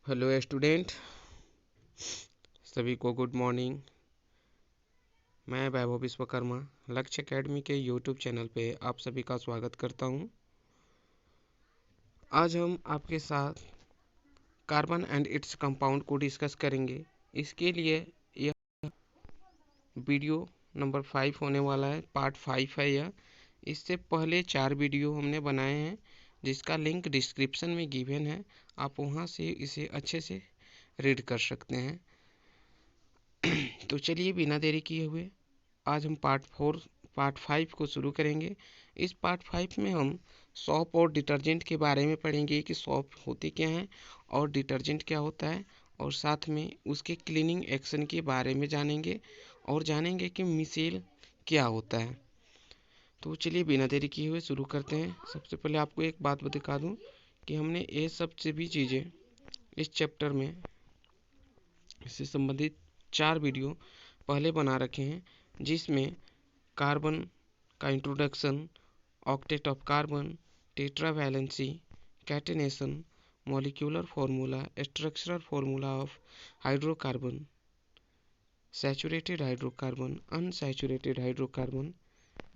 Hello student, सभी को good morning. मैं वैभव विश्वकर्मा लक्ष्य एकेडमी के यूट्यूब चैनल पे आप सभी का स्वागत करता हूं। आज हम आपके साथ कार्बन एंड इट्स कंपाउंड को डिस्कस करेंगे। इसके लिए यह वीडियो नंबर 5 होने वाला है, पार्ट 5 है यह। इससे पहले 4 वीडियो हमने बनाए हैं जिसका लिंक डिस्क्रिप्शन में गिवन है, आप वहां से इसे अच्छे से रीड कर सकते हैं। तो चलिए बिना देरी किए हुए आज हम पार्ट 5 को शुरू करेंगे। इस पार्ट 5 में हम सोप और डिटर्जेंट के बारे में पढ़ेंगे कि सोप होते क्या हैं और डिटर्जेंट क्या होता है, और साथ में उसके क्लीनिंग एक्शन के बारे में जानेंगे और जानेंगे कि मिसेल क्या होता है। तो चलिए बिना देरी किए हुए शुरू करते हैं। सबसे पहले आपको एक बात बता दूं कि हमने ये सब से भी चीज़ें इस चैप्टर में इससे संबंधित 4 वीडियो पहले बना रखे हैं, जिसमें कार्बन का introduction, octet of carbon, tetravalency, catenation, molecular formula, structural formula of hydrocarbon, saturated hydrocarbon, unsaturated hydrocarbon,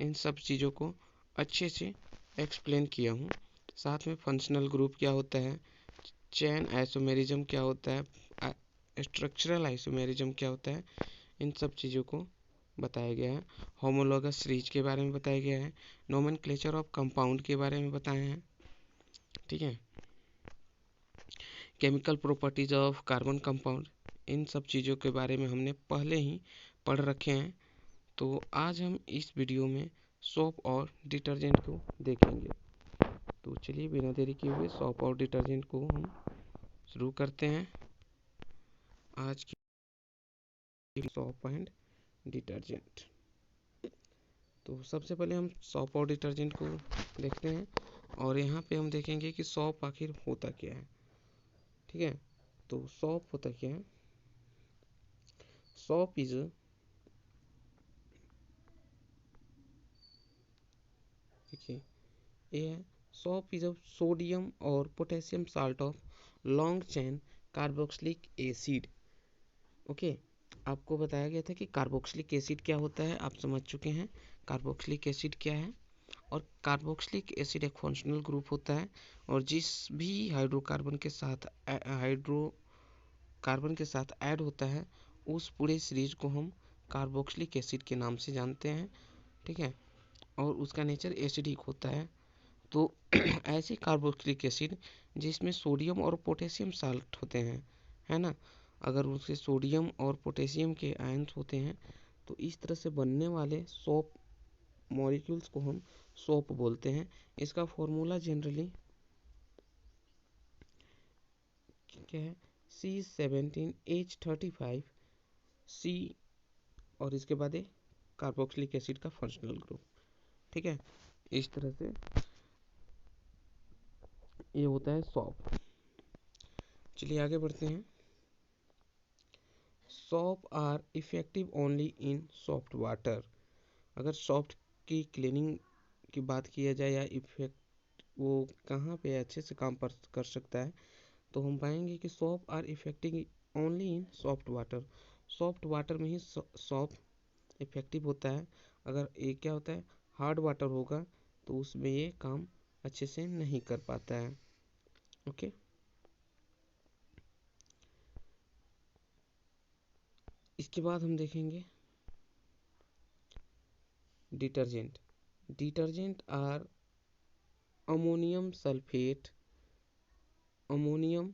इन सब चीज़ों को अच्छे से एक्सप्लेन किया हूँ। साथ में फंक्शनल ग्रुप क्या होता है, चेन आइसोमेरिज्म क्या होता है, स्ट्रक्चरल आइसोमेरिज्म क्या होता है, इन सब चीज़ों को बताया गया है। होमोलॉगस सीरीज के बारे में बताया गया है। नोमेनक्लेचर ऑफ कंपाउंड के बारे में बताए हैं। ठीक है, chemical properties of carbon compound, इन सब चीज़ों के बारे में हमने पहले ही पढ़ रखे हैं। तो आज हम इस वीडियो में सोप और डिटर्जेंट को देखेंगे। तो चलिए बिना देरी किए हुए सोप और डिटर्जेंट को हम शुरू करते हैं आज की सोप एंड डिटर्जेंट। तो सबसे पहले हम सोप और डिटर्जेंट को देखते हैं और यहाँ पे हम देखेंगे कि सोप आखिर होता क्या है। ठीक है, तो सोप होता क्या है। सोप इज देखिए ये है, सोप इज अ सोडियम और potassium salt of long chain carboxylic acid. Okay, आपको बताया गया था कि कार्बोक्सिलिक एसिड क्या होता है, आप समझ चुके हैं कार्बोक्सिलिक एसिड क्या है। और कार्बोक्सिलिक एसिड एक फंक्शनल ग्रुप होता है, और जिस भी हाइड्रोकार्बन के साथ ऐड होता है उस पूरे सीरीज को हम कार्बोक्सिलिक एसिड के नाम से जानते हैं। ठीक है, और उसका नेचर एसिडिक होता है। तो ऐसे कार्बोक्सिलिक एसिड जिसमें सोडियम और पोटेशियम साल्ट होते हैं, है ना, अगर उसके सोडियम और पोटेशियम के आयंस होते हैं तो इस तरह से बनने वाले सोप मॉलिक्यूल्स को हम सोप बोलते हैं। इसका फॉर्मूला जनरली क्या है, C17H35 सी, और इसके बाद कार्बोक्सिलिक एसिड का फंक्शनल ग्रुप। ठीक है, इस तरह से ये होता है सॉप। चलिए आगे बढ़ते हैं। Soap are effective only in soft water. अगर सॉफ्ट की क्लीनिंग की बात किया जाए या इफेक्ट वो कहाँ पे अच्छे से काम कर सकता है, तो हम पाएंगे कि soap are effective only in soft water. Soft water में ही सॉप इफेक्टिव होता है। अगर ये क्या होता है, हार्ड वाटर होगा तो उसमें ये काम अच्छे से नहीं कर पाता है। ओके, इसके बाद हम देखेंगे detergent. Detergent are ammonium sulphate, ammonium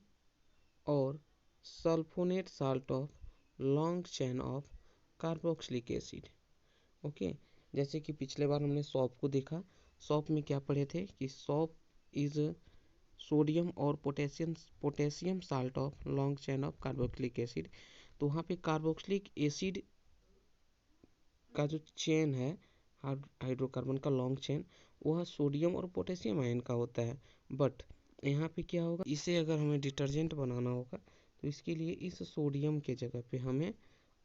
और sulphonate salt of long chain of carboxylic acid. Okay, जैसे कि पिछले बार हमने सॉप को देखा, सॉप में क्या पढ़े थे कि सॉप इज सोडियम और potassium salt of long chain of carboxylic acid. तो वहाँ पे कार्बोक्सिलिक एसिड का जो चेन है हाइड्रोकार्बन का लॉन्ग चेन, वह सोडियम और पोटेशियम आयन का होता है। बट यहाँ पे क्या होगा, इसे अगर हमें डिटर्जेंट बनाना होगा तो इसके लिए इस सोडियम के जगह पे हमें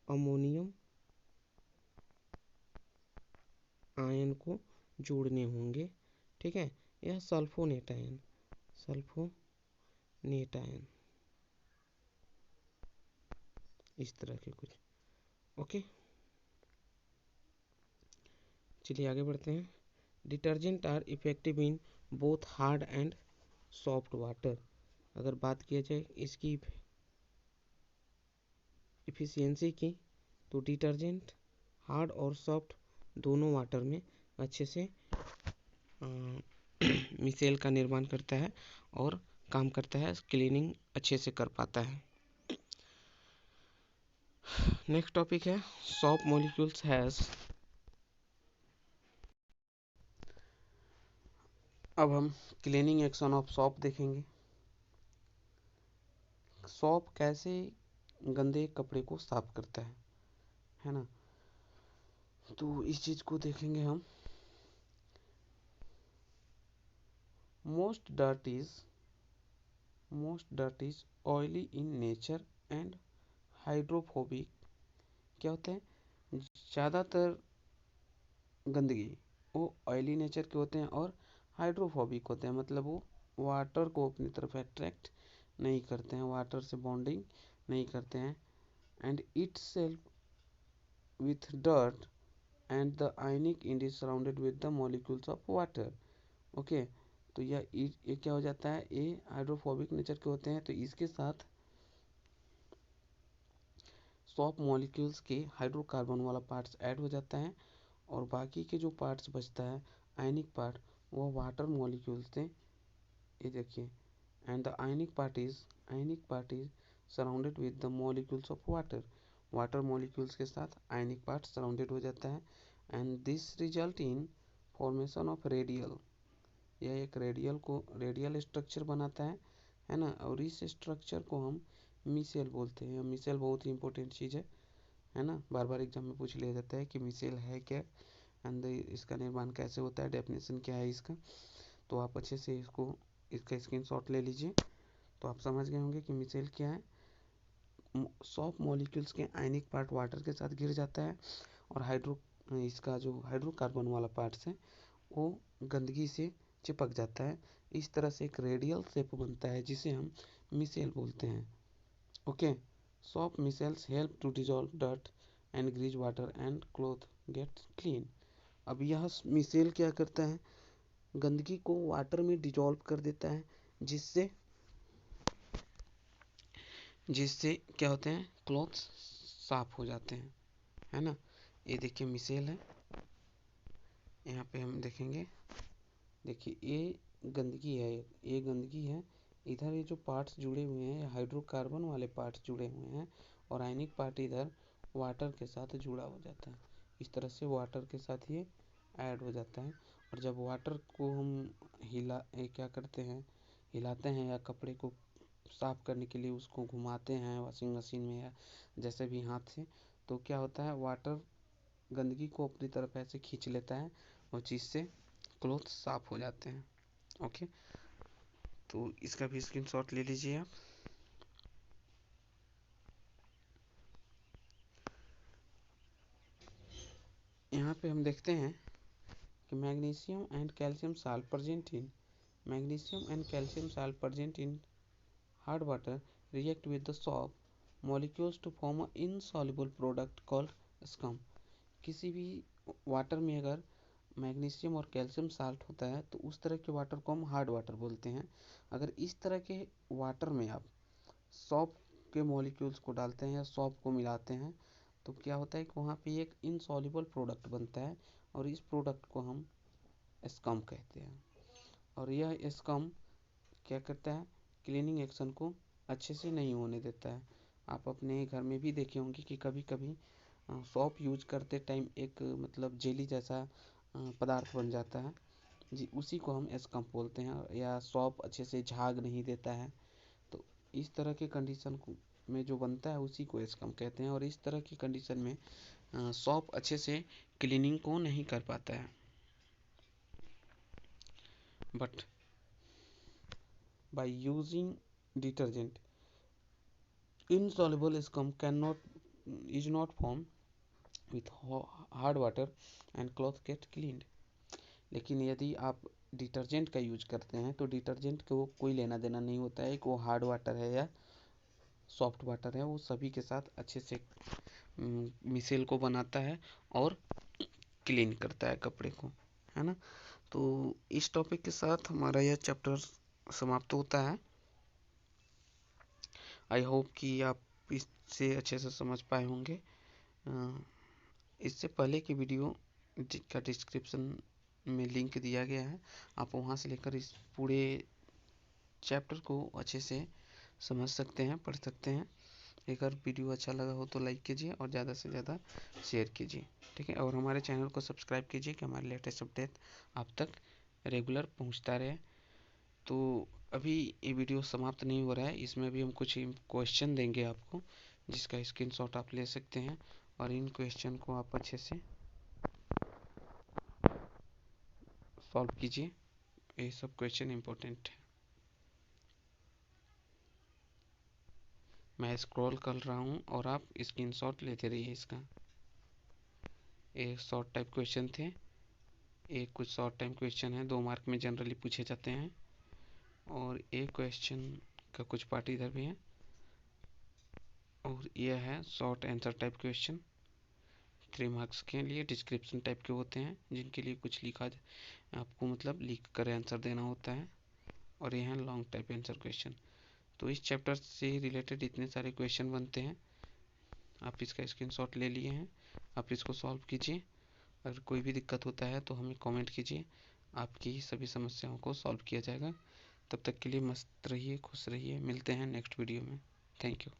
अमोनियम आयन को जोड़ने होंगे। ठीक है, यह सल्फोनेट आयन इस तरह के कुछ। ओके, चलिए आगे बढ़ते हैं। Detergent are effective in both hard and soft water. अगर बात किया जाए इसकी इफ़िशियंसी की, तो डिटर्जेंट हार्ड और सॉफ्ट दोनों वाटर में अच्छे से मिसेल का निर्माण करता है और काम करता है, क्लीनिंग अच्छे से कर पाता है। नेक्स्ट टॉपिक है सोप मॉलिक्यूल्स हैज। अब हम क्लीनिंग एक्शन ऑफ सोप देखेंगे। सोप कैसे गंदे कपड़े को साफ करता है ना, तो इस चीज को देखेंगे हम। Most dirt is oily in nature and hydrophobic. क्या होते हैं, ज़्यादातर गंदगी वो ऑयली नेचर के होते हैं और हाइड्रोफोबिक होते हैं, मतलब वो वाटर को अपनी तरफ अट्रैक्ट नहीं करते हैं, वाटर से बॉन्डिंग नहीं करते हैं। And itself with dirt and the ionic end is surrounded with the molecules of water. Okay, तो ये क्या हो जाता है, ये हाइड्रोफोबिक नेचर के होते हैं, तो इसके साथ सॉप मॉलिक्यूल्स के हाइड्रोकार्बन वाला पार्ट्स ऐड हो जाता है और बाकी के जो पार्ट्स बचता है आयनिक पार्ट, वो वाटर मॉलिक्यूल्स थे। ये देखिए, and the ionic part is surrounded with the molecules of water. Water molecules के साथ आयनिक पार्ट सराउंडेड हो जाता है and this result in formation of radial. यह एक रेडियल स्ट्रक्चर बनाता है ना, और इस स्ट्रक्चर को हम मिसेल बोलते हैं। मिसेल बहुत ही इंपॉर्टेंट चीज़ है ना, बार बार एग्जाम में पूछ लिया जाता है कि मिसेल है क्या एंड इसका निर्माण कैसे होता है, डेफिनेशन क्या है इसका। तो आप अच्छे से इसका स्क्रीनशॉट ले लीजिए, तो आप समझ गए होंगे कि मिसेल क्या है। सॉफ्ट मॉलिक्यूल्स के आयनिक पार्ट वाटर के साथ घिर जाता है और इसका जो हाइड्रोकार्बन वाला पार्ट्स है वो गंदगी से चिपक जाता है। इस तरह से एक रेडियल शेप बनता है जिसे हम मिसेल बोलते हैं। Okay, soft micelles help to dissolve dirt and grease water and cloth get clean. अब यह मिसेल क्या करता है, गंदगी को वाटर में डिजॉल्व कर देता है, जिससे जिससे क्या होते हैं, क्लॉथ्स साफ हो जाते हैं, है ना। ये देखिए मिसेल है, यहाँ पे हम देखेंगे, देखिए ये गंदगी है। इधर ये जो पार्ट्स जुड़े हुए हैं हाइड्रोकार्बन वाले पार्ट्स जुड़े हुए हैं और आयनिक पार्ट इधर वाटर के साथ जुड़ा हो जाता है। इस तरह से वाटर के साथ ये ऐड हो जाता है और जब वाटर को हम क्या करते हैं, हिलाते हैं या कपड़े को साफ करने के लिए उसको घुमाते हैं वॉशिंग मशीन में या जैसे भी हाथ से, तो क्या होता है, वाटर गंदगी को अपनी तरफ ऐसे खींच लेता है और जिससे क्लॉथ साफ हो जाते हैं। ओके, तो इसका भी स्क्रीनशॉट ले लीजिए आप। यहाँ पे हम देखते हैं कि magnesium and calcium salt present in hard water react with the soap molecules to form an insoluble product called scum। किसी भी वाटर में अगर मैग्नीशियम और कैल्शियम साल्ट होता है तो उस तरह के वाटर को हम हार्ड वाटर बोलते हैं। अगर इस तरह के वाटर में आप सॉप के मॉलिक्यूल्स को डालते हैं या सॉप को मिलाते हैं तो क्या होता है कि वहाँ पे एक इनसॉल्युबल प्रोडक्ट बनता है और इस प्रोडक्ट को हम स्कम कहते हैं। और यह स्कम क्या करता है, क्लीनिंग एक्शन को अच्छे से नहीं होने देता है। आप अपने घर में भी देखे होंगे कि कभी कभी सॉप यूज करते टाइम एक मतलब जेली जैसा पदार्थ बन जाता है जी, उसी को हम स्कम बोलते हैं। या सॉप अच्छे से झाग नहीं देता है, तो इस तरह के कंडीशन को में जो बनता है उसी को स्कम कहते हैं। और इस तरह की कंडीशन में सॉप अच्छे से क्लीनिंग को नहीं कर पाता है। But by using detergent insoluble scum is not formed with hard water and cloth get cleaned। लेकिन यदि आप डिटर्जेंट का यूज करते हैं तो डिटर्जेंट को कोई लेना देना नहीं होता है कि वो हार्ड वाटर है या सॉफ्ट वाटर है वो सभी के साथ अच्छे से मिसेल को बनाता है और क्लीन करता है कपड़े को, है ना। तो इस टॉपिक के साथ हमारा यह चैप्टर समाप्त होता है। आई होप कि आप इससे अच्छे से समझ पाए होंगे। इससे पहले की वीडियो जिसका डिस्क्रिप्शन में लिंक दिया गया है, आप वहां से लेकर इस पूरे चैप्टर को अच्छे से समझ सकते हैं, पढ़ सकते हैं। अगर वीडियो अच्छा लगा हो तो लाइक कीजिए और ज़्यादा से ज़्यादा शेयर कीजिए, ठीक है। और हमारे चैनल को सब्सक्राइब कीजिए कि हमारे लेटेस्ट अपडेट आप तक रेगुलर पहुंचता रहे। तो अभी ये वीडियो समाप्त नहीं हो रहा है, इसमें भी हम कुछ क्वेश्चन देंगे आपको, जिसका स्क्रीनशॉट आप ले सकते हैं और इन क्वेश्चन को आप अच्छे से सॉल्व कीजिए। ये सब क्वेश्चन इम्पोर्टेंट है। मैं स्क्रॉल कर रहा हूँ और आप स्क्रीनशॉट लेते रहिए इसका। एक शॉर्ट टाइप क्वेश्चन थे, एक कुछ शॉर्ट टाइम क्वेश्चन है, 2 मार्क में जनरली पूछे जाते हैं, और एक क्वेश्चन का कुछ पार्ट इधर भी है, और यह है short answer type question 3 marks के लिए डिस्क्रिप्शन टाइप के होते हैं, जिनके लिए कुछ लिखा आपको मतलब लिख कर आंसर देना होता है, और यह है लॉन्ग टाइप आंसर क्वेश्चन। तो इस चैप्टर से रिलेटेड इतने सारे क्वेश्चन बनते हैं। आप इसका स्क्रीनशॉट ले लिए हैं, आप इसको सॉल्व कीजिए। अगर कोई भी दिक्कत होता है तो हमें कमेंट कीजिए, आपकी सभी समस्याओं को सॉल्व किया जाएगा। तब तक के लिए मस्त रहिए, खुश रहिए, मिलते हैं नेक्स्ट वीडियो में। Thank you.